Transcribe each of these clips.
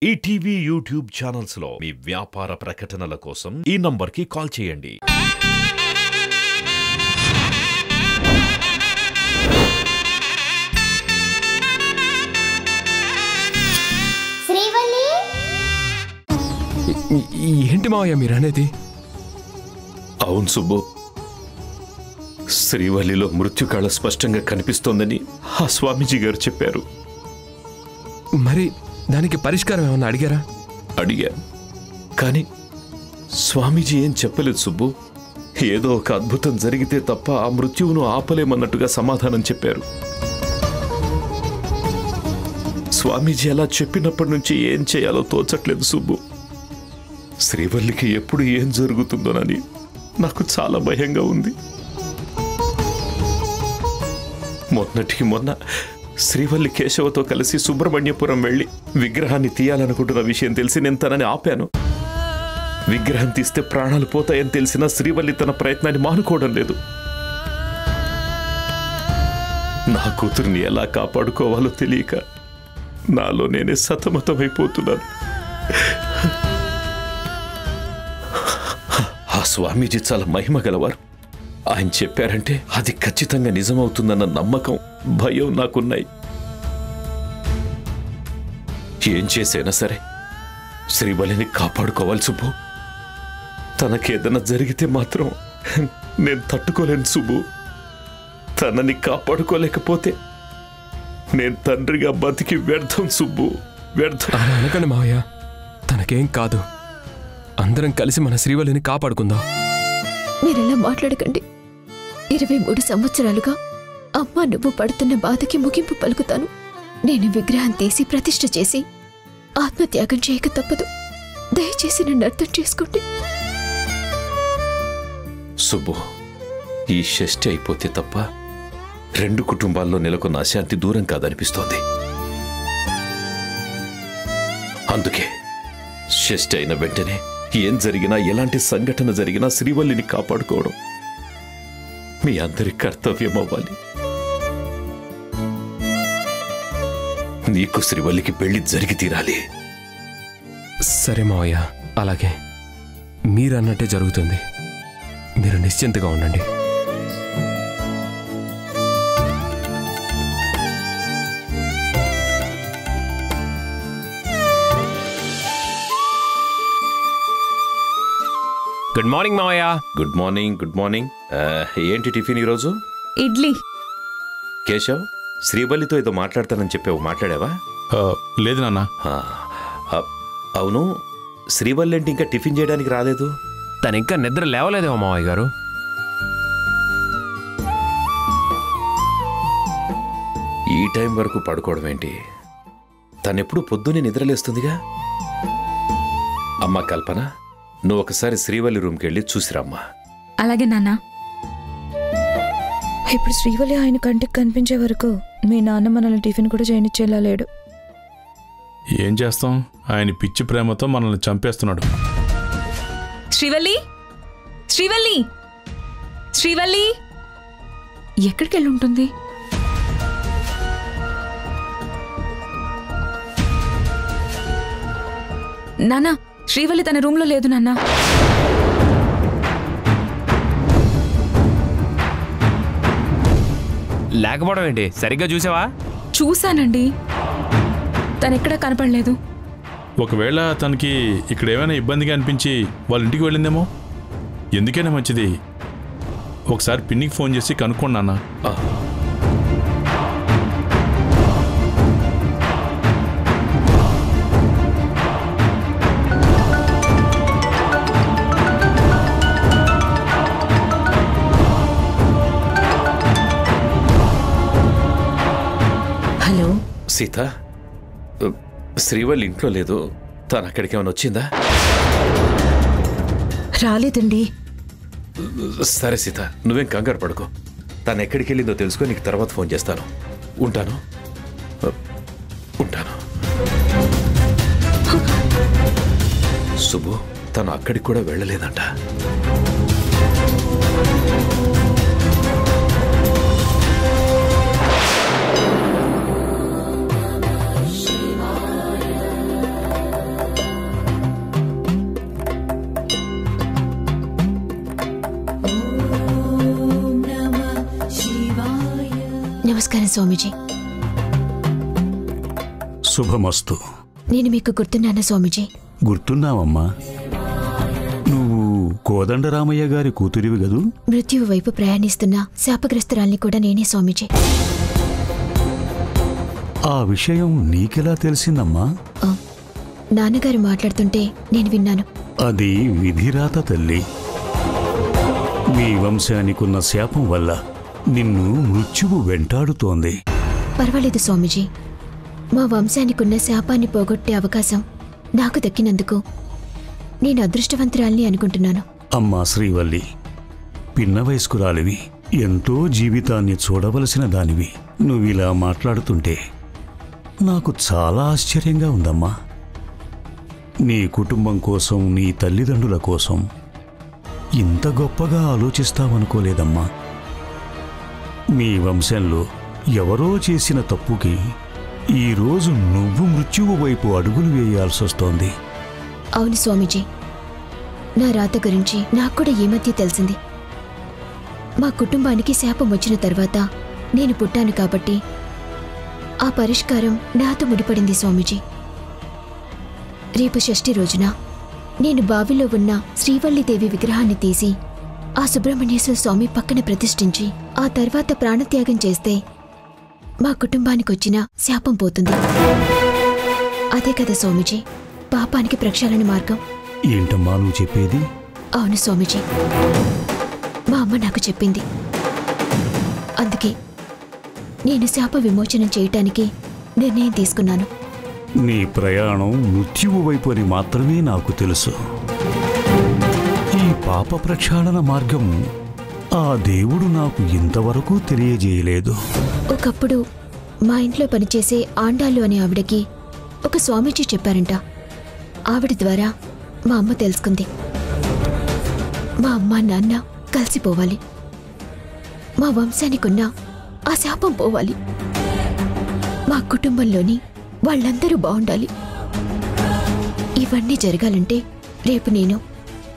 ETV YouTube channels లో మీ వ్యాపార ప్రకటనల కోసం ఈ నంబర్కి కాల్ చేయండి. శ్రీవల్లి, ఏంటి మావయ్య మీరనేది? అవును సుబ్బు, శ్రీవల్లిలో మృత్యుకాళ స్పష్టంగా కనిపిస్తోందని ఆ స్వామీజీ గారు చెప్పారు. మరి దానికి పరిష్కారం ఏమన్నా అడిగారా? అడిగాను, కానీ స్వామీజీ ఏం చెప్పలేదు సుబ్బు. ఏదో ఒక అద్భుతం జరిగితే తప్ప ఆ మృత్యువును ఆపలేమన్నట్టుగా సమాధానం చెప్పారు. స్వామీజీ అలా చెప్పినప్పటి నుంచి ఏం చేయాలో తోచట్లేదు సుబ్బు. శ్రీవల్లికి ఎప్పుడు ఏం జరుగుతుందోనని నాకు చాలా భయంగా ఉంది. మొన్నటికి మొన్న శ్రీవల్లి కేశవతో కలిసి సుబ్రహ్మణ్యపురం వెళ్లి విగ్రహాన్ని తీయాలనుకుంటున్న విషయం తెలిసి నేను తనని ఆపాను. విగ్రహం తీస్తే ప్రాణాలు పోతాయని తెలిసినా శ్రీవల్లి తన ప్రయత్నాన్ని మానుకోవడం లేదు. నా కూతుర్ని ఎలా కాపాడుకోవాలో తెలియక నాలో నేనే సతమతమైపోతున్నాను. ఆ స్వామీజీ చాలా మహిమ గలవారు. ఆయన చెప్పారంటే అది ఖచ్చితంగా నిజమవుతుందన్న నమ్మకం, భయం నాకున్నాయి. ఏం చేసైనా సరే శ్రీవల్లిని కాపాడుకోవాలి సుబ్బు. తనకేదైనా జరిగితే మాత్రం నేను తట్టుకోలేను సుబ్బు. తనని కాపాడుకోలేకపోతే నేను తండ్రిగా బతికి వ్యర్థం సుబ్బు, వ్యర్థం. అనకండి మావయ్య, తనకేం కాదు. అందరం కలిసి మన శ్రీవల్లిని కాపాడుకుందాం. మీరెలా మాట్లాడకండి. 23 సంవత్సరాలుగా అమ్మా నువ్వు పడుతున్న బాధకి ముగింపు పలుకుతాను. నేను విగ్రహం తీసి ప్రతిష్ఠ చేసి ఆత్మత్యాగం చేయక తప్పదు. దయచేసి నన్ను అర్థం చేసుకోండి. సుబ్బు, ఈ షష్ఠి అయిపోతే తప్ప 2 కుటుంబాల్లో నెలకొన్న అశాంతి దూరం కాదనిపిస్తోంది. అందుకే షష్ఠి అయిన వెంటనే ఏం జరిగినా, ఎలాంటి సంఘటన జరిగినా శ్రీవల్లిని కాపాడుకోవడం మీ అందరి కర్తవ్యం అవ్వాలి. నీకు శ్రీవల్లికి పెళ్లి జరిగి తీరాలి. సరే మావయ్య, అలాగే మీరన్నట్టే జరుగుతుంది. మీరు నిశ్చింతగా ఉండండి. గుడ్ మార్నింగ్ మావయ్య. Good morning, good morning. ఏంటి టిఫిన్ ఈరోజు? ఇడ్లీ. కేశవ్, శ్రీవల్లితో ఏదో మాట్లాడతానని చెప్పావు, మాట్లాడావా? లేదు నాన్న. అవును, శ్రీవల్లి అంటే ఇంకా టిఫిన్ చేయడానికి రాలేదు. తను ఇంకా నిద్ర లేవలేదేమో మావయ్య గారు. ఈ టైం వరకు పడుకోవడం ఏంటి? తనెప్పుడు పొద్దున్నే నిద్రలేస్తుందిగా. అమ్మా కల్పన, నువ్వు ఒకసారి శ్రీవల్లి రూమ్కి వెళ్ళి చూసిరమ్మా. అలాగే నాన్న. ఇప్పుడు శ్రీవల్లి ఆయన కంటికి కనిపించే వరకు మీ నాన్న మనల్ని టిఫిన్ కూడా చేయనిచ్చేలా లేడు. ఏం చేస్తాం, ఆయన పిచ్చి ప్రేమతో మనల్ని చంపేస్తున్నాడు. శ్రీవల్లి, శ్రీవల్లి, శ్రీవల్లి ఎక్కడికి వెళ్ళి ఉంటుంది? నాన్న, శ్రీవల్లి తన రూమ్లో లేదు నాన్న. లేకపోవడం ఏంటి? సరిగ్గా చూసావా? చూశానండి, తనెక్కడా కనపడలేదు. ఒకవేళ తనకి ఇక్కడ ఏమైనా ఇబ్బందిగా అనిపించి వాళ్ళ ఇంటికి వెళ్ళిందేమో. ఎందుకైనా మంచిది ఒకసారి పిన్నికి ఫోన్ చేసి కనుక్కోండి నాన్న. హలో సీత, శ్రీవల్లి ఇంట్లో లేదు. తను అక్కడికి ఏమైనా వచ్చిందా? రాలేదండి. సరే సీత, నువ్వేం కంగారు పడుకో. తను ఎక్కడికి వెళ్ళిందో తెలుసుకో, నీకు తర్వాత ఫోన్ చేస్తాను. ఉంటాను, ఉంటాను. శుభు, తను అక్కడికి కూడా వెళ్ళలేదంట. నమస్కారం స్వామీజీ. శుభమస్తు. నేను మీకు గుర్తున్నానా స్వామీజీ? గుర్తున్నావమ్మా. నువ్వు కోదండరామయ్య గారి కూతురివి గదు? మృత్యువు వైపు ప్రయాణిస్తున్న శాపగ్రస్తురాల్ని కూడా నేనే స్వామీజీ. ఆ విషయం నీకెలా తెలిసిందమ్మా? నాన్నగారు మాట్లాడుతుంటే నేను విన్నాను. అది విధిరాత తల్లి. మీ వంశానికున్న శాపం వల్ల నిన్ను మృత్యువు వెంటాడుతోంది. పర్వాలేదు స్వామీజీ. మా వంశానికున్న శాపాన్ని పోగొట్టే అవకాశం నాకు దక్కినందుకు నేను అదృష్టవంతురాల్ని అనుకుంటున్నాను. అమ్మా శ్రీవల్లి, పిన్న వయస్కురాలివి, ఎంతో జీవితాన్ని చూడవలసిన దానివి. నువ్విలా మాట్లాడుతుంటే నాకు చాలా ఆశ్చర్యంగా ఉందమ్మా. నీ కుటుంబం కోసం, నీ తల్లిదండ్రుల కోసం ఇంత గొప్పగా ఆలోచిస్తావనుకోలేదమ్మా. మీ వంశంలో ఎవరో చేసిన తప్పుకి ఈరోజు నువ్వు మృత్యువు వైపు అడుగులు వేయాల్సొస్తోంది. అవును స్వామీజీ, నా రాత గురించి నాకు కూడా ఈ మధ్య తెలిసింది. మా కుటుంబానికి శాపం వచ్చిన తర్వాత నేను పుట్టాను కాబట్టి ఆ పరిష్కారం నాతో ముడిపడింది స్వామీజీ. రేపు షష్ఠి రోజున నేను బావిలో ఉన్న శ్రీవల్లిదేవి విగ్రహాన్ని తీసి ఆ సుబ్రహ్మణ్యేశ్వర స్వామి పక్కన ప్రతిష్ఠించి ఆ తర్వాత ప్రాణత్యాగం చేస్తే మా కుటుంబానికి వచ్చిన శాపం పోతుంది. అదే కదా స్వామీజీ పాపానికి ప్రక్షాళన మార్గం. ఏంటమ్మా నువ్వు చెప్పేది? అవును స్వామీజీ, మా అమ్మ నాకు చెప్పింది. అందుకే నేను శాప విమోచనం చేయటానికి నిర్ణయం తీసుకున్నాను. నీ ప్రయాణం మృత్యువు వైపు అని మాత్రమే నాకు తెలుసు. ఈ పాప ప్రక్షాళన మార్గం ఆ దేవుడు నాకు ఇంతవరకు తెలియజేయలేదు. ఒకప్పుడు మా ఇంట్లో పనిచేసే ఆండాలు అనే ఆవిడకి ఒక స్వామీజీ చెప్పారంట. ఆవిడ ద్వారా మా అమ్మ తెలుసుకుంది. మా అమ్మ నాన్న కలిసిపోవాలి, మా వంశానికున్న ఆ శాపం పోవాలి, మా కుటుంబంలోని వాళ్ళందరూ బాగుండాలి. ఇవన్నీ జరగాలంటే రేపు నేను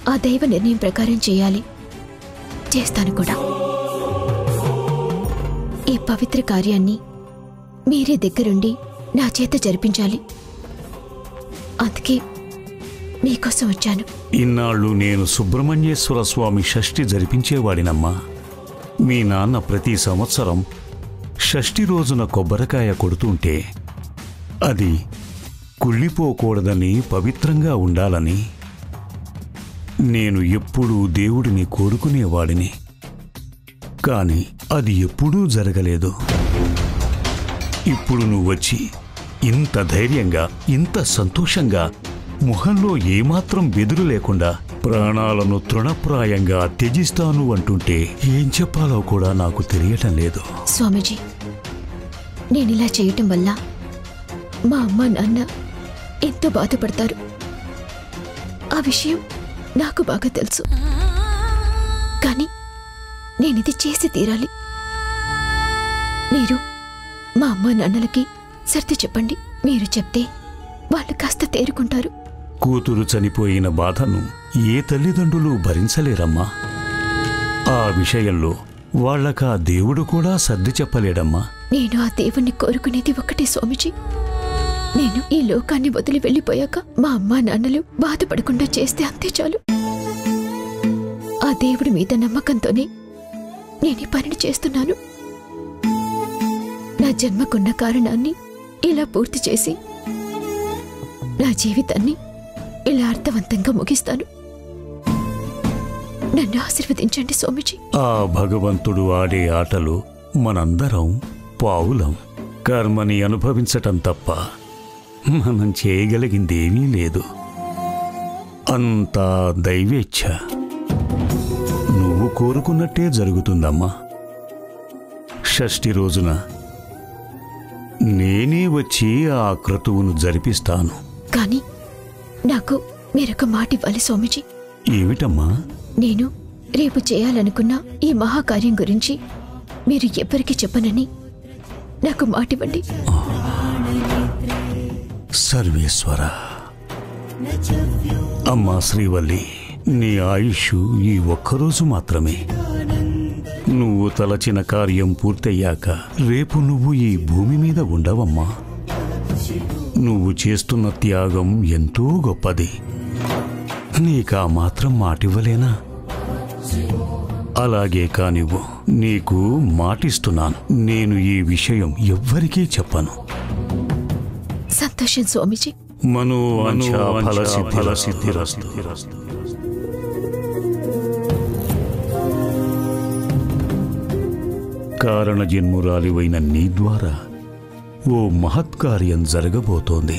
ఆ దైవ నిర్ణయం ప్రకారం చేయాలి. చేస్తాను కూడా. ఈ పవిత్ర కార్యాన్ని మీరే దగ్గరుండి నా చేత జరిపించాలి. అందుకే మీకోసం వచ్చాను. ఇన్నాళ్ళు నేను సుబ్రహ్మణ్యేశ్వర స్వామి షష్ఠి జరిపించేవాడినమ్మా. మీ నాన్న ప్రతి సంవత్సరం షష్ఠి రోజున కొబ్బరికాయ కొడుతుంటే అది కుళ్ళిపోకూడదని, పవిత్రంగా ఉండాలని నేను ఎప్పుడూ దేవుడిని కోరుకునేవాడిని. కాని అది ఎప్పుడూ జరగలేదు. ఇప్పుడు నువ్వొచ్చి ఇంత ధైర్యంగా, ఇంత సంతోషంగా, ముఖంలో ఏమాత్రం బెదురు లేకుండా ప్రాణాలను తృణప్రాయంగా త్యజిస్తాను అంటుంటే ఏం చెప్పాలో కూడా నాకు తెలియటం లేదు. స్వామీజీ, నేనిలా చేయటం వల్ల మా అమ్మ నాన్న ఎంతో బాధపడతారు. ఆ విషయం నాకు బాగా తెలుసు. కానీ నేనిది చేసి తీరాలి. మీరు మా అమ్మ నాన్నలకి సర్ది చెప్పండి. మీరు చెప్తే వాళ్ళు కాస్త తేరుకుంటారు. కూతురు చనిపోయిన బాధను ఏ తల్లిదండ్రులు భరించలేరమ్మా. ఆ విషయంలో వాళ్ళకా దేవుడు కూడా సర్ది చెప్పలేడమ్మా. నేను ఆ దేవుణ్ణి కోరుకునేది ఒక్కటే స్వామీజీ. నేను ఈ లోకాన్ని వదిలి వెళ్ళిపోయాక మా అమ్మా నాన్నలు బాధపడకుండా చేస్తే అంతే చాలు. ఆ దేవుడి మీద నమ్మకంతోనే నేను ఈ పనిని చేస్తున్నాను. నా జన్మకున్న కారణాన్ని ఇలా పూర్తి చేసి నా జీవితాన్ని ఇలా అర్థవంతంగా ముగిస్తాను. నన్ను ఆశీర్వదించండి స్వామీజీ. ఆ భగవంతుడు ఆడే ఆటలో మనందరం పావులం. కర్మని అనుభవించటం తప్ప మనం చేయగలిగిందేమీ లేదు. అంతా దైవేచ్ఛ. నువ్వు కోరుకున్నట్టే జరుగుతుందమ్మా. షష్ఠి రోజున నేనే వచ్చి ఆ క్రతువును జరిపిస్తాను. కానీ నాకు మీరొక మాట ఇవ్వాలి స్వామీజీ. ఏమిటమ్మా? నేను రేపు చేయాలనుకున్న ఈ మహాకార్యం గురించి మీరు ఎవ్వరికీ చెప్పనని నాకు మాటివ్వండి. సర్వేశ్వర. అమ్మా శ్రీవల్లి, నీ ఆయుష్ ఈ ఒక్కరోజు మాత్రమే. నువ్వు తలచిన కార్యం పూర్తయ్యాక రేపు నువ్వు ఈ భూమి మీద ఉండవమ్మా. నువ్వు చేస్తున్న త్యాగం ఎంతో గొప్పది. నీకా మాత్రం మాటివ్వలేనా? అలాగే కానివ్వు. నీకు మాటిస్తున్నాను, నేను ఈ విషయం ఎవ్వరికీ చెప్పను. సంతోషం స్వామీజీ. మనోవాంఛా ఫలసిద్ధిరస్తు. కారణజన్మురాలివైన నీ ద్వారా ఓ మహత్కార్యం జరగబోతోంది.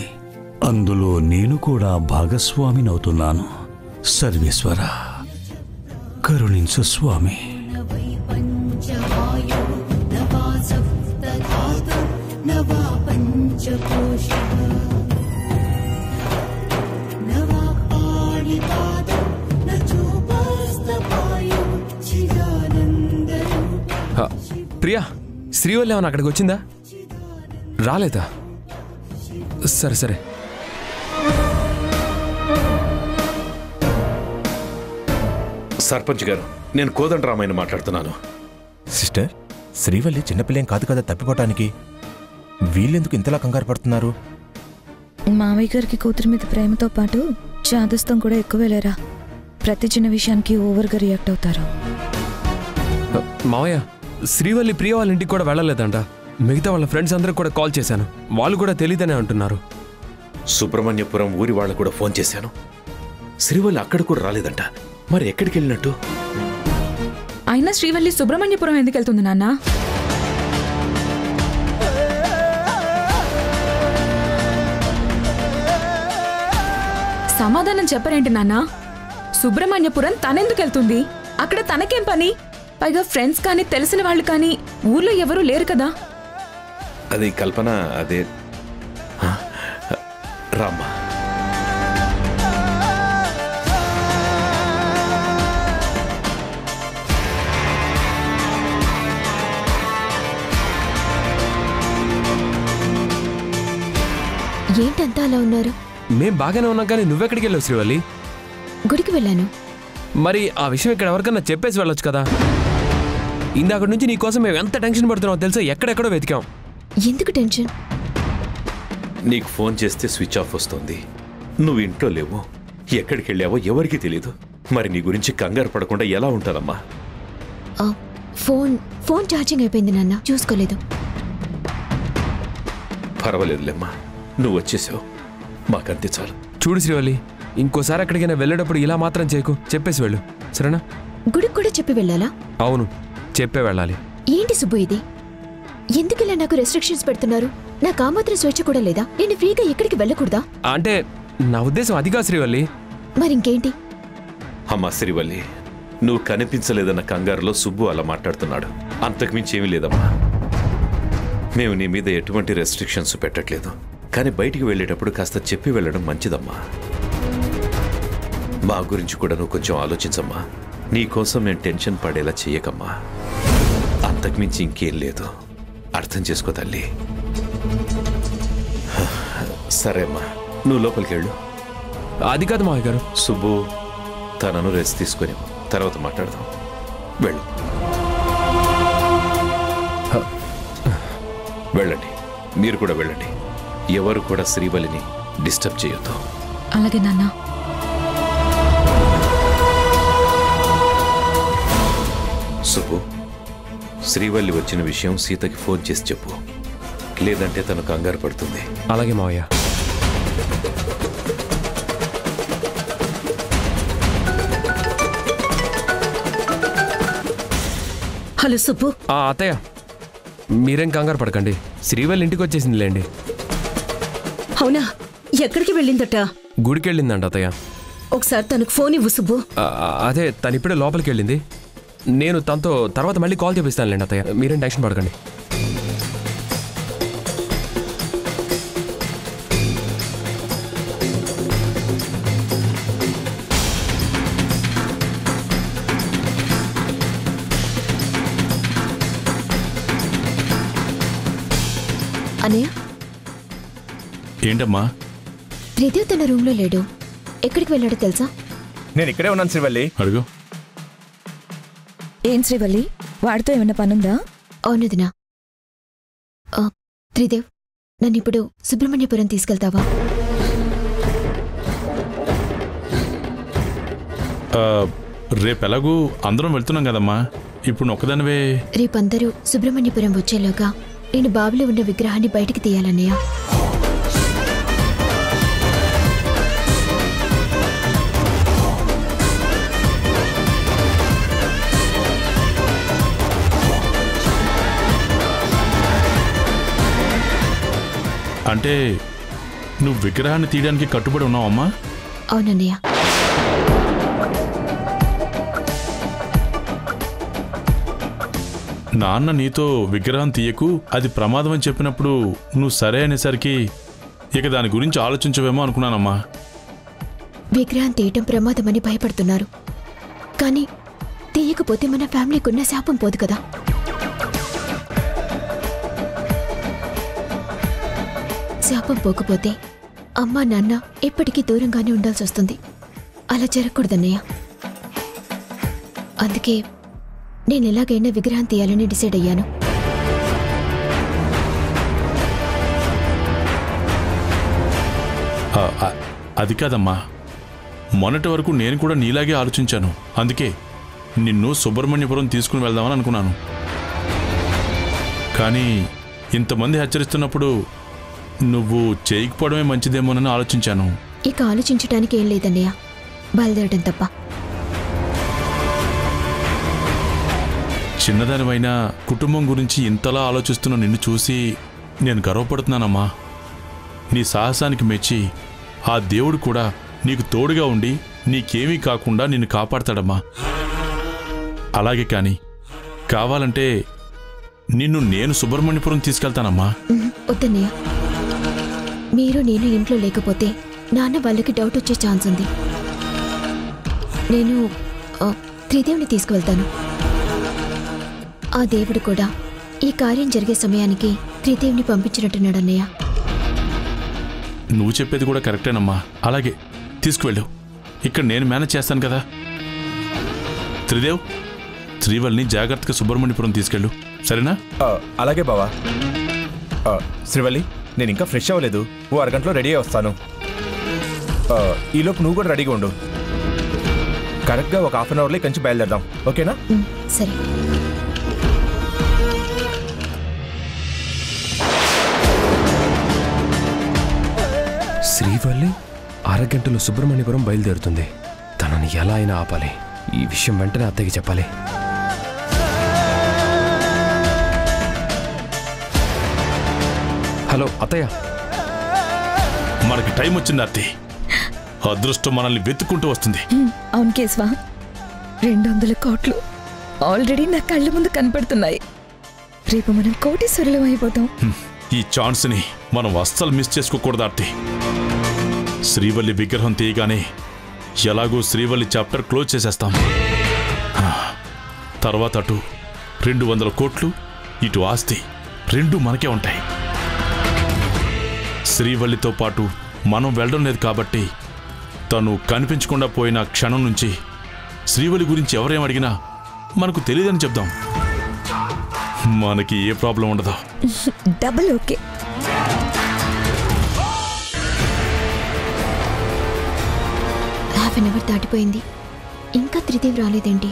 అందులో నేను కూడా భాగస్వామినవుతున్నాను. సర్వేశ్వర కరుణించు స్వామి. ప్రియా, శ్రీవల్లి ఏమన్నా అక్కడికి వచ్చిందా? రాలేదా? సరే సరే. సర్పంచ్ గారు, నేను కోదండరామయ్యని మాట్లాడుతున్నాను. సిస్టర్, శ్రీవల్లి చిన్నపిల్లేం కాదు కదా తప్పిపోవటానికి. వీళ్ళెందుకు ఇంతలా కంగారు పడుతున్నారు? మావయ్య గారికి కూతురి మీద ప్రేమతో పాటు చాదస్తం కూడా ఎక్కువేలేరా. ప్రతి చిన్న విషయానికి ఓవర్గా రియాక్ట్ అవుతారు. మావయ్య, శ్రీవల్లి ప్రియ వాళ్ళ ఇంటికి కూడా వెళ్ళలేదంట. మిగతా వాళ్ళ ఫ్రెండ్స్ అందరికి కూడా కాల్ చేశాను, వాళ్ళు కూడా తెలియదనే అంటున్నారు. సుబ్రహ్మణ్యపురం ఊరి వాళ్ళు కూడా ఫోన్ చేశాను. శ్రీవల్లి అక్కడ కూడా రాలేదంట. మరి ఎక్కడికి వెళ్ళినట్టు? అయినా శ్రీవల్లి సుబ్రహ్మణ్యపురం ఎందుకు వెళ్తుంది నాన్న? సమాధానం చెప్పరేంటి నాన్న? సుబ్రహ్మణ్యపురం తనెందుకు వెళ్తుంది? అక్కడ తనకేం పని? పైగా ఫ్రెండ్స్ కానీ తెలిసిన వాళ్ళు కానీ ఊర్లో ఎవరూ లేరు కదా. అది కల్పన. అదే రామ్మా. ఏంటంతా అలా ఉన్నారు? మేం బాగానే ఉన్నాం, కానీ నువ్వెక్కడికి వెళ్ళావు శ్రీవల్లి? గుడికి వెళ్ళాను. మరి ఆ విషయం ఇక్కడ ఎవరికన్నా చెప్పేసి వెళ్ళొచ్చు కదా. ఇందాక నుంచి నీకోసం మేము ఎంత టెన్షన్ పడుతున్నావు తెలుసా? ఎక్కడెక్కడో వెతికాం. ఎందుకు టెన్షన్? నీకు ఫోన్ చేస్తే స్విచ్ ఆఫ్ వస్తుంది. నువ్వు ఇంట్లో లేవు. ఎక్కడికి వెళ్ళావో ఎవరికీ తెలీదు. మరి నీ గురించి కంగారు పడకుండా ఎలా ఉంటారమ్మా? ఫోన్ ఛార్జింగ్ అయిపోయింది నాన్న, చూసుకోలేదు. పర్వాలేదులేమ్మా, నువ్వు వచ్చేసావు, మాకంతే చాలు. చూడు శ్రీవల్లి, ఇంకోసారి ఎక్కడికైనా వెళ్ళేటప్పుడు ఇలా మాత్రం చేయకు. చెప్పేసి వెళ్ళు, సరేనా? గుడికి కూడా చెప్పి వెళ్ళాలా? అవును, చెప్పే వెళ్ళాలి. ఏంటి సుబ్బు ఇది? ఎందుకిలా నాకు రెస్ట్రిక్షన్స్ పెడుతున్నారు? నాకు ఆ మాత్రం స్వేచ్ఛ కూడా లేదా? నేను ఫ్రీగా ఎక్కడికి వెళ్ళకూడదా? అంటే నా ఉద్దేశం అదిగా శ్రీవల్లి. మరింకేంటి? అమ్మా శ్రీవల్లి, నువ్వు కనిపించలేదన్న కంగారులో సుబ్బు అలా మాట్లాడుతున్నాడు. అంతకుమించి ఏమీ లేదమ్మా. మేము నీ మీద ఎటువంటి రెస్ట్రిక్షన్స్ పెట్టట్లేదు. కానీ బయటికి వెళ్ళేటప్పుడు కాస్త చెప్పి వెళ్ళడం మంచిదమ్మా. మా గురించి కూడా నువ్వు కొంచెం ఆలోచించమ్మా. నీకోసం నేను టెన్షన్ పడేలా చెయ్యకమ్మా. అంతకుమించి ఇంకేం లేదు. అర్థం చేసుకో తల్లి. సరే అమ్మా, నువ్వు లోపలికి వెళ్ళు. అది కాదు మావయ్య గారు. సుబ్బు, తనను రెస్ట్ తీసుకొని తర్వాత మాట్లాడదాం. వెళ్ళు. వెళ్ళండి, మీరు కూడా వెళ్ళండి. ఎవరు కూడా శ్రీవల్లిని డిస్టర్బ్ చేయొద్దు. అలాగే నాన్న. సుబ్బు, శ్రీవల్లి వచ్చిన విషయం సీతకి ఫోన్ చేసి చెప్పు. లేదంటే తను కంగారు పడుతుంది. అలాగే మావయ్య. హలో సుబ్బు. అత్తయ్య, మీరేం కంగారు పడకండి. శ్రీవల్లి ఇంటికి వచ్చేసింది లేండి. అవునా? ఎక్కడికి వెళ్ళిందట? గుడికి వెళ్ళిందంట అత్తయ్య. ఒకసారి తనకు ఫోన్ ఇవ్వు సుబ్బు. అదే, తను ఇప్పుడే లోపలికి వెళ్ళింది. నేను తనతో తర్వాత మళ్ళీ కాల్ చేపిస్తానులేండి అత్తయ్య, మీరేం టెన్షన్ పడకండి. అనయ్య, ఏంటమ్మా? త్రిదేవ్ తన రూమ్లో లేడు. ఎక్కడికి వెళ్ళాడో తెలుసా? నేను ఇక్కడే ఉన్నాను శ్రీవల్లి. అడుగు. ఏం శ్రీవల్లి, వాడితో ఏమైనా పనుందా? అవునదినా. త్రిదేవ్, నన్నిప్పుడు సుబ్రహ్మణ్యపురం తీసుకెళ్తావా? రేపెలాగూ అందరం వెళ్తున్నాం కదమ్మా, ఇప్పుడు ఒక్కదానివే. రేపందరూ సుబ్రహ్మణ్యపురం వచ్చేలోగా నేను బావిలో ఉన్న విగ్రహాన్ని బయటికి తీయాలన్నయ్య. అంటే నువ్వు విగ్రహాన్ని తీయడానికి కట్టుబడి ఉన్నావమ్మా? అవునన్నయ్య. నాన్న నీతో విగ్రహం తీయకు, అది ప్రమాదం అని చెప్పినప్పుడు నువ్వు సరే అనేసరికి ఇక దాని గురించి ఆలోచించవేమో అనుకున్నానమ్మా. విగ్రహం తీయటం ప్రమాదమని భయపడుతున్నారు, కానీ తీయకపోతే మన ఫ్యామిలీకున్న శాపం పోదు కదా. శాపం పోకపోతే అమ్మా నాన్న ఎప్పటికీ దూరంగానే ఉండాల్సి వస్తుంది. అలా జరగకూడదన్నయ్య. అందుకే నేను ఎలాగైనా విగ్రహం తీయాలని డిసైడ్ అయ్యాను. అది కాదమ్మా, మొన్నటి వరకు నేను కూడా నీలాగే ఆలోచించాను. అందుకే నిన్ను సుబ్రహ్మణ్యపురం తీసుకుని వెళ్దామని అనుకున్నాను. కానీ ఇంతమంది హెచ్చరిస్తున్నప్పుడు నువ్వు చేయకపోవడమే మంచిదేమోనని ఆలోచించాను. ఇక ఆలోచించడానికి ఏం లేదన్నయ్య, బయలుదేరడం తప్ప. చిన్నదానివైనా కుటుంబం గురించి ఇంతలా ఆలోచిస్తున్న నిన్ను చూసి నేను గర్వపడుతున్నానమ్మా. నీ సాహసానికి మెచ్చి ఆ దేవుడు కూడా నీకు తోడుగా ఉండి నీకేమీ కాకుండా నిన్ను కాపాడతాడమ్మా. అలాగే కాని కావాలంటే నిన్ను నేను సుబ్రహ్మణ్యపురం తీసుకెళ్తానమ్మా. వద్దన్నయ్య, మీరు నేను ఇంట్లో లేకపోతే నాన్న వాళ్ళకి డౌట్ వచ్చే ఛాన్స్ ఉంది. నేను త్రిదేవుని తీసుకువెళ్తాను. ఆ దేవుడు కూడా ఈ కార్యం జరిగే సమయానికి త్రిదేవుని పంపించినట్టున్నాడన్నయ్య. నువ్వు చెప్పేది కూడా కరెక్టేనమ్మా. అలాగే తీసుకువెళ్ళు, ఇక్కడ నేను మేనేజ్ చేస్తాను కదా. త్రిదేవ్, శ్రీవల్ని జాగ్రత్తగా సుబ్రహ్మణ్యపురం తీసుకెళ్ళు, సరేనా? అలాగే బావా. శ్రీవల్లి, నేను ఇంకా ఫ్రెష్ అవ్వలేదు, ఓ అరగంటలో రెడీ అయ్యి వస్తాను. ఈలోపు నువ్వు కూడా రెడీగా ఉండు. కరెక్ట్గా ఒక హాఫ్ అన్ అవర్లో కొంచెం బయలుదేరదాం, ఓకేనా? సరే. శ్రీవల్లి అరగంటలో సుబ్రహ్మణ్యపురం బయలుదేరుతుంది. తనని ఎలా అయినా ఆపాలి. ఈ విషయం వెంటనే అత్తయ్యకి చెప్పాలి. హలో అత్తయ్య. మనకి టైం వచ్చింది అత్తే. అదృష్టం మనల్ని వెతుక్కుంటూ వస్తుంది. అవును కేశవా, 200 కోట్లు ఆల్రెడీ నా కళ్ళ ముందు కనపడుతున్నాయి. రేపు మనం కోటీశ్వరులం అయిపోతాం. ఈ ఛాన్స్ని మనం అస్సలు మిస్ చేసుకోకూడదు అత్తే. శ్రీవల్లి విగ్రహం తీయగానే ఎలాగో శ్రీవల్లి చాప్టర్ క్లోజ్ చేసేస్తాం. తర్వాత అటు 200 కోట్లు, ఇటు ఆస్తి, రెండు మనకే ఉంటాయి. శ్రీవల్లితో పాటు మనం వెళ్ళడం లేదు కాబట్టి తను కనిపించకుండా పోయిన క్షణం నుంచి శ్రీవల్లి గురించి ఎవరేం అడిగినా మనకు తెలియదని చెప్దాం. మనకి ఏ ప్రాబ్లం ఉండదు. Double okay. Half an hour దాటిపోయింది, ఇంకా త్రిదేవ్ రాలేదేంటి?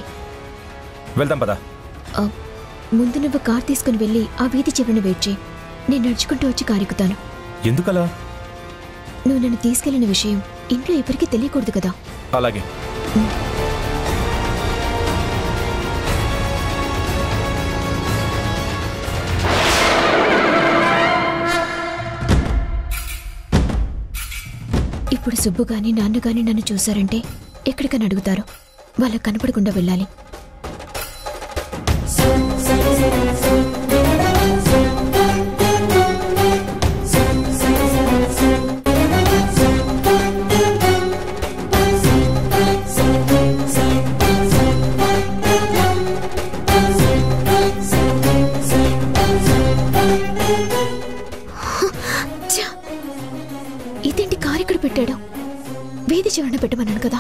వెళ్దాం పదా. ముందు నువ్వు కార్ తీసుకుని వెళ్ళి ఆ వీధి చివరిని వెయిట్ చేయి. నేను నడుచుకుంటూ వచ్చి కారు ఎక్కుతాను. ఎందుకలా? నువ్వు నన్ను తీసుకెళ్లిన విషయం ఇంట్లో ఎవరికీ తెలియకూడదు కదా. అలాగే. ఇప్పుడు సుబ్బు గాని నాన్న గాని నన్ను చూశారంటే ఎక్కడికని అడుగుతారు. వాళ్ళకు కనపడకుండా వెళ్ళాలి. ఇదేంటి కారు ఇక్కడ పెట్టాడు? వీధి చివరన పెట్టమన్నాను కదా.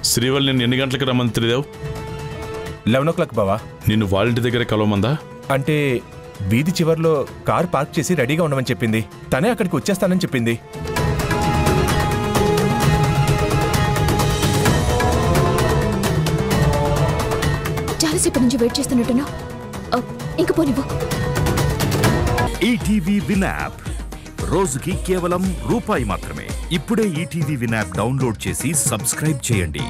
శ్రీవల్లి నిన్ను ఎన్ని గంటలకు రమ్మని త్రిదేవ్? 11 o'clock బావా. నిన్ను వాళ్ళ ఇంటి దగ్గర కలవమందా? అంటే వీధి చివర్లో కార్ పార్క్ చేసి రెడీగా ఉండమని చెప్పింది. తనే అక్కడికి వచ్చేస్తానని చెప్పింది. చాలాసేపటి నుంచి వెయిట్ చేస్తున్నట్టున్నా. ఇంక పోనివ్వు. ఈటీవీ విన్ యాప్ రోజుకి కేవలం రూపాయి మాత్రమే. ఇప్పుడే ఈటీవీ విన్ యాప్ డౌన్లోడ్ చేసి సబ్స్క్రైబ్ చేయండి.